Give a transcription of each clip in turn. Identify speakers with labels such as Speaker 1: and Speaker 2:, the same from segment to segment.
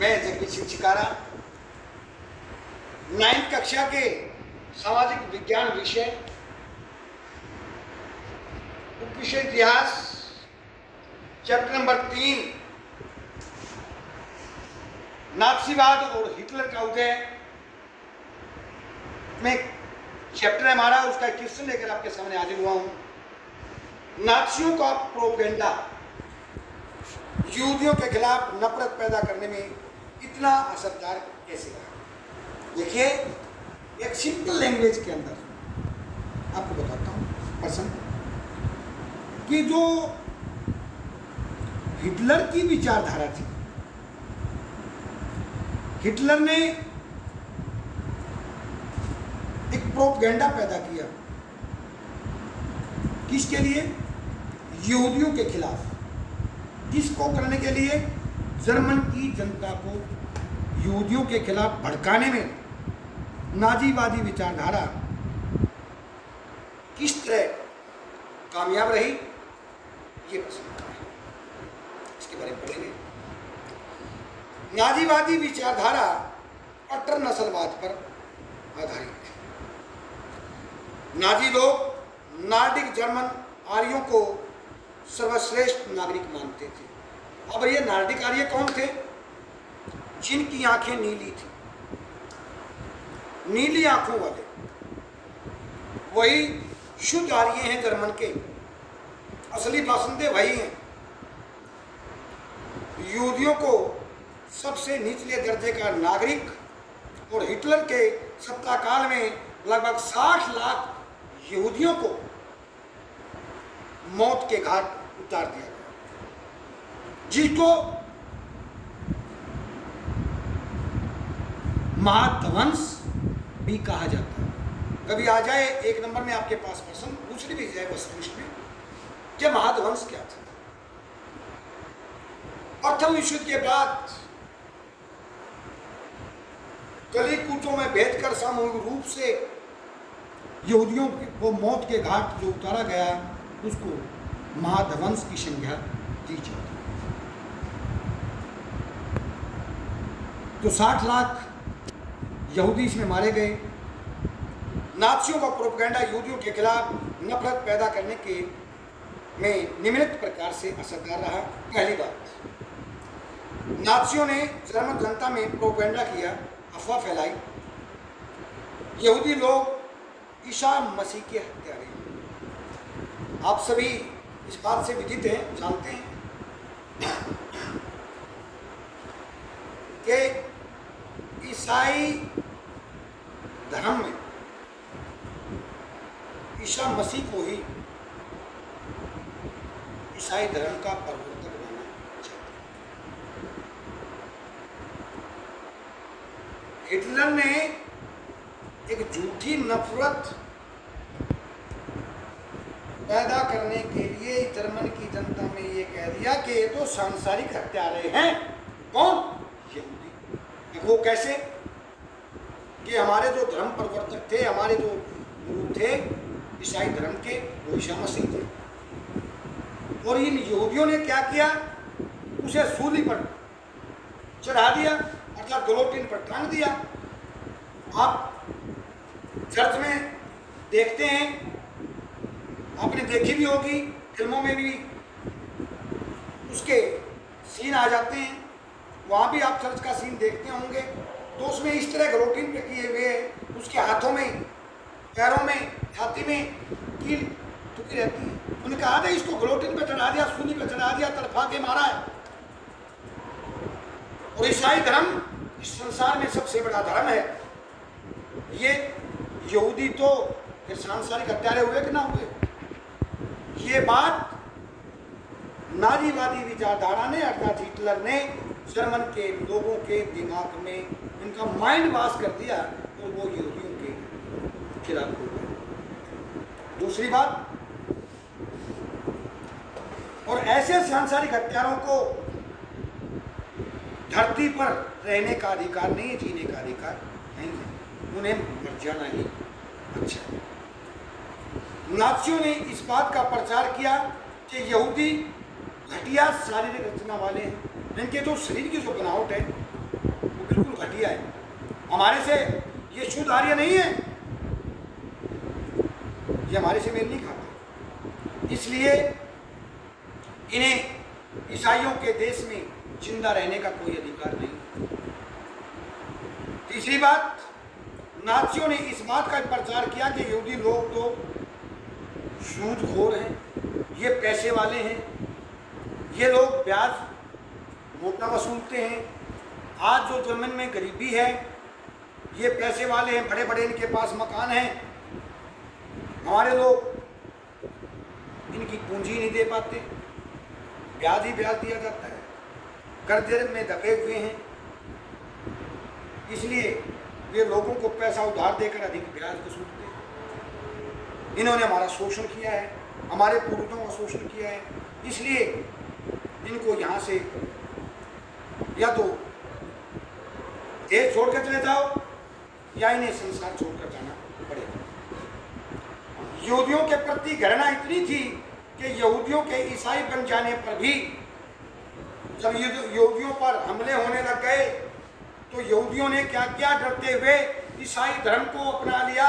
Speaker 1: मैं जगदीश शिकारा 9th कक्षा के सामाजिक विज्ञान विषय उपविषय इतिहास चैप्टर नंबर 3 नाथसीवाद और हिटलर का उदय में चैप्टर है हमारा, उसका क्वेश्चन लेकर आपके सामने हाजिर हुआ हूं। नाथियों का प्रोपेगेंडा यहूदियों के खिलाफ नफरत पैदा करने में इतना असरदार कैसे रहा? देखिए, एक सिंपल लैंग्वेज के अंदर आपको बताता हूं पर्सन कि जो हिटलर की विचारधारा थी, हिटलर ने एक प्रोपेगेंडा पैदा किया। किसके लिए? यहूदियों के खिलाफ। किसको करने के लिए? जर्मन की जनता को यहूदियों के खिलाफ भड़काने में नाजीवादी विचारधारा किस तरह कामयाब रही, ये पसंद है, इसके बारे में पढ़ेंगे। नाजीवादी विचारधारा कट्टर नस्लवाद पर आधारित थी। नाजी लोग नॉर्डिक जर्मन आर्यों को सर्वश्रेष्ठ नागरिक मानते थे। अब ये नॉर्डिक आर्य कौन थे? जिनकी आंखें नीली थी, नीली आंखों वाले, वही शुद्ध आर्य हैं जर्मन के, असली बासिंदे वही हैं। यहूदियों को सबसे निचले दर्जे का नागरिक, और हिटलर के सत्ता काल में लगभग 60 लाख यहूदियों को मौत के घाट उतार दिया गया, जिसको महाध्वंस भी कहा जाता है। कभी आ जाए एक नंबर में आपके पास प्रश्न पूछ भी जाए वस्तुनिष्ठ में कि महाध्वंस क्या था। प्रथम विश्व युद्ध के बाद गली कूचों में भेद कर सामूहिक रूप से यहूदियों को मौत के घाट जो उतारा गया, उसको महाध्वंस की संज्ञा दी जाती है। तो 60 लाख यहूदी इसमें मारे गए। नाथियों का प्रोपेगेंडा यहूदियों के खिलाफ नफरत पैदा करने के में निम्नलिखित प्रकार से असरदार रहा। पहली बात, नाथियों ने जर्मन जनता में प्रोपेगेंडा किया, अफवाह फैलाई, यहूदी लोग ईसा मसीह के हत्यारे हैं। आप सभी इस बात से विदित हैं, जानते हैं कि ईसाई धर्म में ईसा मसीह को ही ईसाई धर्म का प्रवर्तक माना जाता है। हिटलर ने एक झूठी नफरत पैदा करने के लिए जर्मन की जनता में ये कह दिया कि ये तो सांसारिक हत्यारे हैं। कौन? यहूदी। वो कैसे? कि हमारे जो धर्म प्रवर्तक थे, हमारे जो गुरु थे ईसाई धर्म के, वो ईसा मसीह थे। और इन यहूदियों ने क्या किया? उसे सूली पर चढ़ा दिया, अर्थात गिलोटिन पर टांग दिया। आप चर्च में देखते हैं, आपने देखी भी होगी, फिल्मों में भी उसके सीन आ जाते हैं, वहाँ भी आप चर्च का सीन देखते होंगे। तो उसमें इस तरह गिलोटिन पे किए हुए, उसके हाथों में, पैरों में, छाती में कील टुकी रहती है। उन्होंने कहा था इसको गिलोटिन पे चढ़ा दिया, सूली पे चढ़ा दिया, तड़पा के मारा है। और ईसाई धर्म इस संसार में सबसे बड़ा धर्म है। ये यहूदी तो फिर सांसारिक हत्यारे हुए कि ना हुए? ये बात नाजीवादी विचारधारा ने, अर्थात हिटलर ने जर्मन के लोगों के दिमाग में इनका माइंड वॉश कर दिया, और वो यहूदियों के खिलाफ हो गए। दूसरी बात, और ऐसे सांसारिक हत्यारों को धरती पर रहने का अधिकार नहीं है, जीने का अधिकार नहीं है, उन्हें मर जाना ही अच्छा। नाथियों ने इस बात का प्रचार किया कि यहूदी घटिया शारीरिक रचना वाले हैं। इनके जो शरीर की जो बनावट है बिल्कुल घटिया है, हमारे से ये शुद्ध आर्य नहीं है, ये हमारे से मेल नहीं खाते। इसलिए इन्हें ईसाइयों के देश में जिंदा रहने का कोई अधिकार नहीं। तीसरी बात, नाजियों ने इस बात का प्रचार किया कि यहूदी लोग तो सूदखोर हैं, ये पैसे वाले हैं, ये लोग ब्याज मोटा वसूलते हैं। आज जो जर्मन में गरीबी है, ये पैसे वाले हैं, बड़े बड़े इनके पास मकान हैं, हमारे लोग इनकी पूंजी नहीं दे पाते, ब्याज ही ब्याज दिया जाता है, कर्जे में दबे हुए हैं, इसलिए वे लोगों को पैसा उधार देकर अधिक ब्याज वसूलते हैं। इन्होंने हमारा शोषण किया है, हमारे पूर्वजों का शोषण किया है, इसलिए इनको यहाँ से या तो देश छोड़ कर चले जाओ या इन्हें संसार छोड़कर जाना पड़ेगा। यहूदियों के प्रति घृणा इतनी थी कि यहूदियों के ईसाई बन जाने पर भी जब यहूदियों पर हमले होने लग गए तो यहूदियों ने क्या किया, डरते हुए ईसाई धर्म को अपना लिया।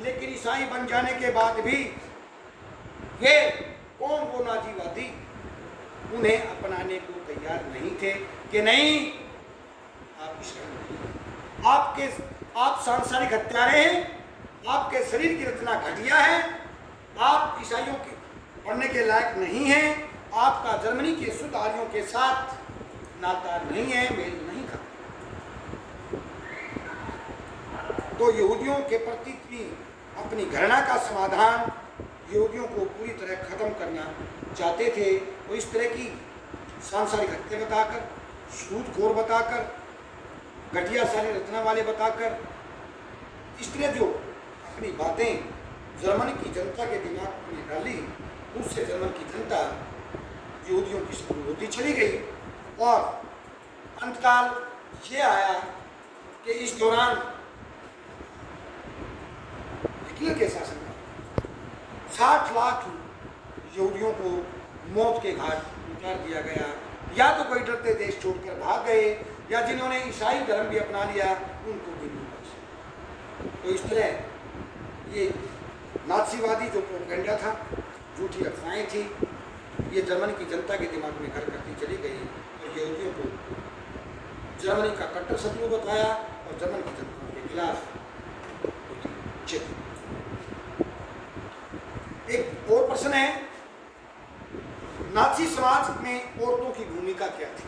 Speaker 1: लेकिन ईसाई बन जाने के बाद भी वे कौन वो नाजीवादी उन्हें अपनाने को तैयार नहीं थे कि नहीं आप सांसारिक हत्यारे हैं, आपके शरीर की रचना घटिया है, आप ईसाइयों के पढ़ने के लायक नहीं हैं, आपका जर्मनी के शुद्ध आर्यों के साथ नाता नहीं है, मेल नहीं खाता। तो यहूदियों के प्रति अपनी घृणा का समाधान यहूदियों को पूरी तरह खत्म करना चाहते थे। वो इस तरह की सांसारिक हत्या बताकर, सूदखोर बताकर, घटिया सारी रचना वाले बताकर, इस तरह जो अपनी बातें जर्मनी की जनता के दिमाग में डाली, उससे जर्मन की जनता यहूदियों की शुरू होती चली गई। और अंतकाल ये आया कि इस दौरान हिटलर के शासन में 60 लाख यहूदियों को मौत के घाट उतार दिया गया। या तो कोई डरते देश छोड़कर भाग गए, या जिन्होंने ईसाई धर्म भी अपना लिया उनको भी बख्शा। तो इस तरह ये नाजीवादी जो प्रोपेगेंडा था, झूठी अफवाहें थी, ये जर्मनी की जनता के दिमाग में घर करती चली गई और यहूदियों को जर्मनी का कट्टर शत्रु बताया और जर्मनी की जनता के खिलाफ चित। एक और प्रश्न है, नाजी समाज में औरतों की भूमिका क्या थी?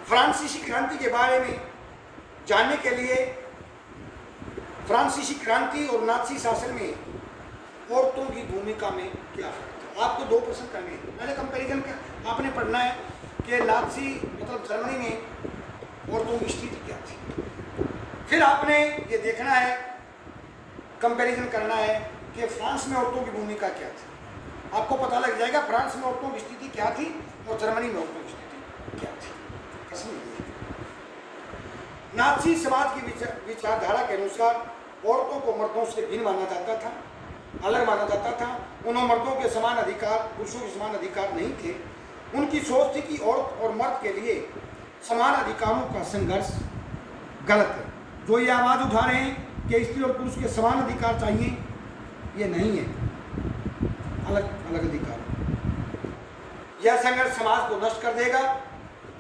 Speaker 1: फ्रांसीसी क्रांति के बारे में जानने के लिए फ्रांसीसी क्रांति और नाजी शासन में औरतों की भूमिका में क्या फर्क था, आपको 2 प्रश्न करने हैं। पहले कंपैरिजन का आपने पढ़ना है कि नाजी मतलब जर्मनी में औरतों की स्थिति क्या थी, फिर आपने ये देखना है, कंपैरिजन करना है कि फ्रांस में औरतों की भूमिका क्या थी। आपको पता लग जाएगा फ्रांस में औरतों की स्थिति क्या थी और जर्मनी में औरतों की स्थिति क्या थी। नाजी समाज की विचारधारा के अनुसार औरतों को मर्दों से भिन्न माना जाता था, अलग माना जाता था। उन्हें मर्दों के समान अधिकार, पुरुषों के समान अधिकार नहीं थे। उनकी सोच थी कि औरत और मर्द के लिए समान अधिकारों का संघर्ष गलत है। जो ये आवाज़ उठा रहे हैं कि स्त्री और पुरुष के समान अधिकार चाहिए, ये नहीं है, अलग अलग अधिकार। यह संघर्ष समाज को नष्ट कर देगा।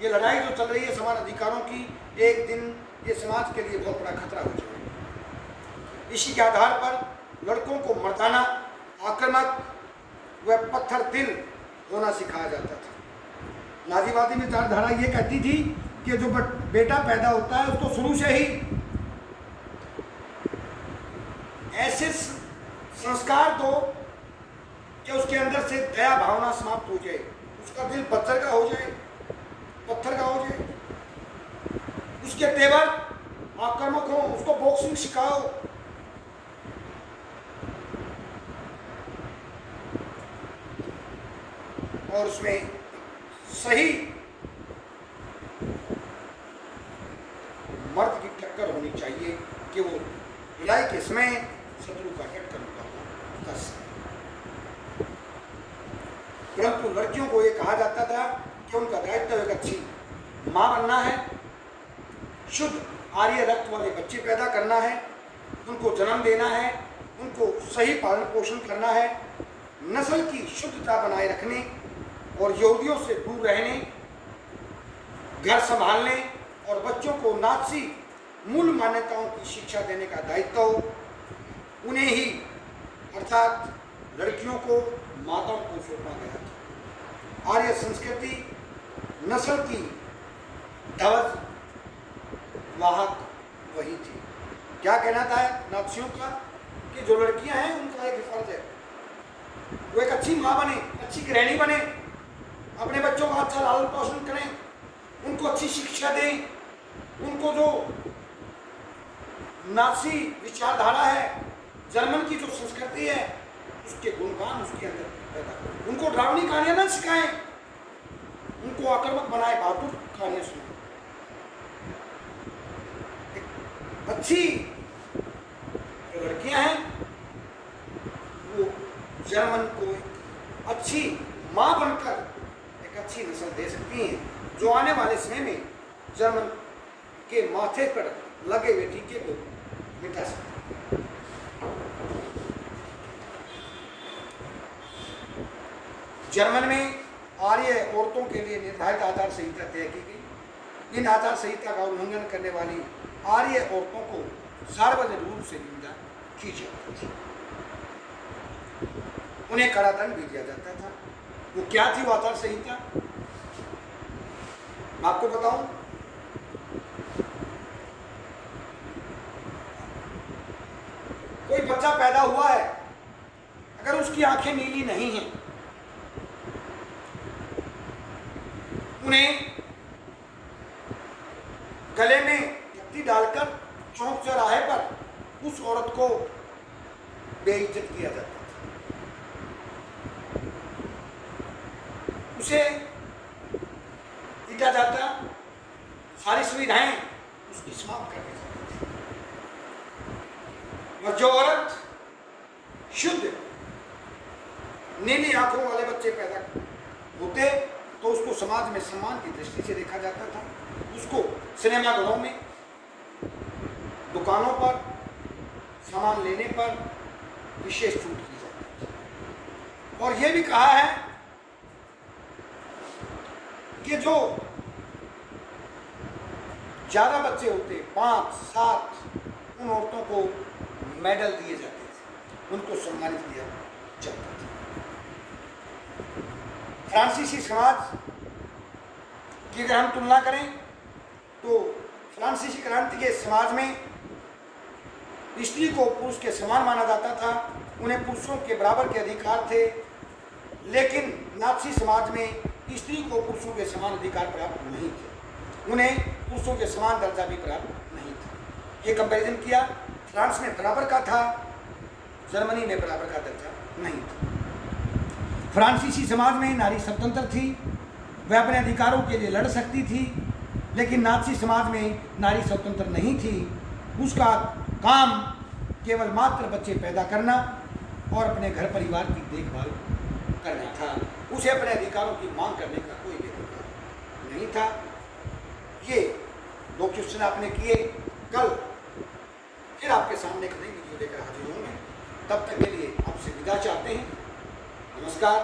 Speaker 1: ये लड़ाई जो चल रही है समान अधिकारों की, एक दिन ये समाज के लिए बहुत बड़ा खतरा हो जाएगा। इसी के आधार पर लड़कों को मर्दाना, आक्रामक व पत्थर दिल होना सिखाया जाता था। नाजीवादी विचारधारा ये कहती थी कि जो बेटा पैदा होता है उसको शुरू से ही ऐसे संस्कार दो कि उसके अंदर से दया भावना समाप्त हो जाए, उसका दिल पत्थर का हो जाए, पत्थर का हो जाए, उसके तेवर आक्रामक हो, उसको बॉक्सिंग सिखाओ, और उसमें सही मर्द की टक्कर होनी चाहिए कि वो लड़ाई के समय शत्रु का टक्कर मुकाबला कर सके। परंतु लड़कियों को ये कहा जाता था कि उनका दायित्व एक अच्छी माँ बनना है, शुद्ध आर्य रक्त वाले बच्चे पैदा करना है, उनको जन्म देना है, उनको सही पालन पोषण करना है, नस्ल की शुद्धता बनाए रखने और यहूदियों से दूर रहने, घर संभालने और बच्चों को नाज़ी मूल मान्यताओं की शिक्षा देने का दायित्व उन्हें ही अर्थात लड़कियों को, माताओं को सौंपा गया था। आर्य संस्कृति नस्ल की ध्वज वाहक वही थी। क्या कहना था नाज़ियों का कि जो लड़कियां हैं उनका एक फर्ज है वो एक अच्छी माँ बने, अच्छी गृहिणी बने, अपने बच्चों का अच्छा लालन पोषण करें, उनको अच्छी शिक्षा दें, उनको जो नाज़ी विचारधारा है, जर्मन की जो संस्कृति है, उसके गुणगान उसके अंदर पैदा करें। उनको डरावनी कहानियां ना सिखाएं, उनको आक्रामक बनाए, बहादुर कहानियां सुनाएं। अच्छी जो लड़कियां हैं वो जर्मन को अच्छी माँ बनकर एक अच्छी नस्ल दे सकती हैं, जो आने वाले समय में जर्मन के माथे पर लगे हुए टीके को मिटा सकते हैं। जर्मन में आर्य औरतों के लिए निर्धारित आचार संहिता तय की गई। इन आचार संहिता का उल्लंघन करने वाली आर्य औरतों को सार्वजनिक रूप से निंदा की जाती थी, उन्हें कड़ा दंड भी दिया जाता था। वो क्या थी वो आचार संहिता, मैं आपको बताऊं। कोई बच्चा पैदा हुआ है, अगर उसकी आंखें नीली नहीं हैं, उन्हें गले में पट्टी डालकर चौक चौराहे पर उस औरत को बेइज्जत किया जाता था, उसे पीटा जाता, सारी सुविधाएं उसकी समाप्त कर दी जाती थी। और जो औरत शुद्ध नीली आंखों वाले बच्चे पैदा होते तो उसको समाज में सम्मान की दृष्टि से देखा जाता था। उसको सिनेमाघरों में, दुकानों पर सामान लेने पर विशेष छूट की जाती थी। और यह भी कहा है कि जो ज्यादा बच्चे होते, 5-7, उन औरतों को मेडल दिए जाते थे, उनको सम्मानित किया जाता था। फ्रांसीसी समाज की अगर हम तुलना करें तो फ्रांसीसी क्रांति के समाज में स्त्री को पुरुष के समान माना जाता था, उन्हें पुरुषों के बराबर के अधिकार थे। लेकिन नाज़ी समाज में स्त्री को पुरुषों के समान अधिकार प्राप्त नहीं थे, उन्हें पुरुषों के समान दर्जा भी प्राप्त नहीं था। ये कंपैरिजन किया, फ्रांस में बराबर का था, जर्मनी में बराबर का दर्जा नहीं था। फ्रांसीसी समाज में नारी स्वतंत्र थी, वह अपने अधिकारों के लिए लड़ सकती थी, लेकिन नाज़ी समाज में नारी स्वतंत्र नहीं थी। उसका काम केवल मात्र बच्चे पैदा करना और अपने घर परिवार की देखभाल करना था, उसे अपने अधिकारों की मांग करने का कोई अधिकार नहीं था। ये 2 क्वेश्चन आपने किए। कल फिर आपके सामने एक नई वीडियो लेकर हाजिर होंगे, तब तक के लिए आपसे विदा चाहते हैं। नमस्कार।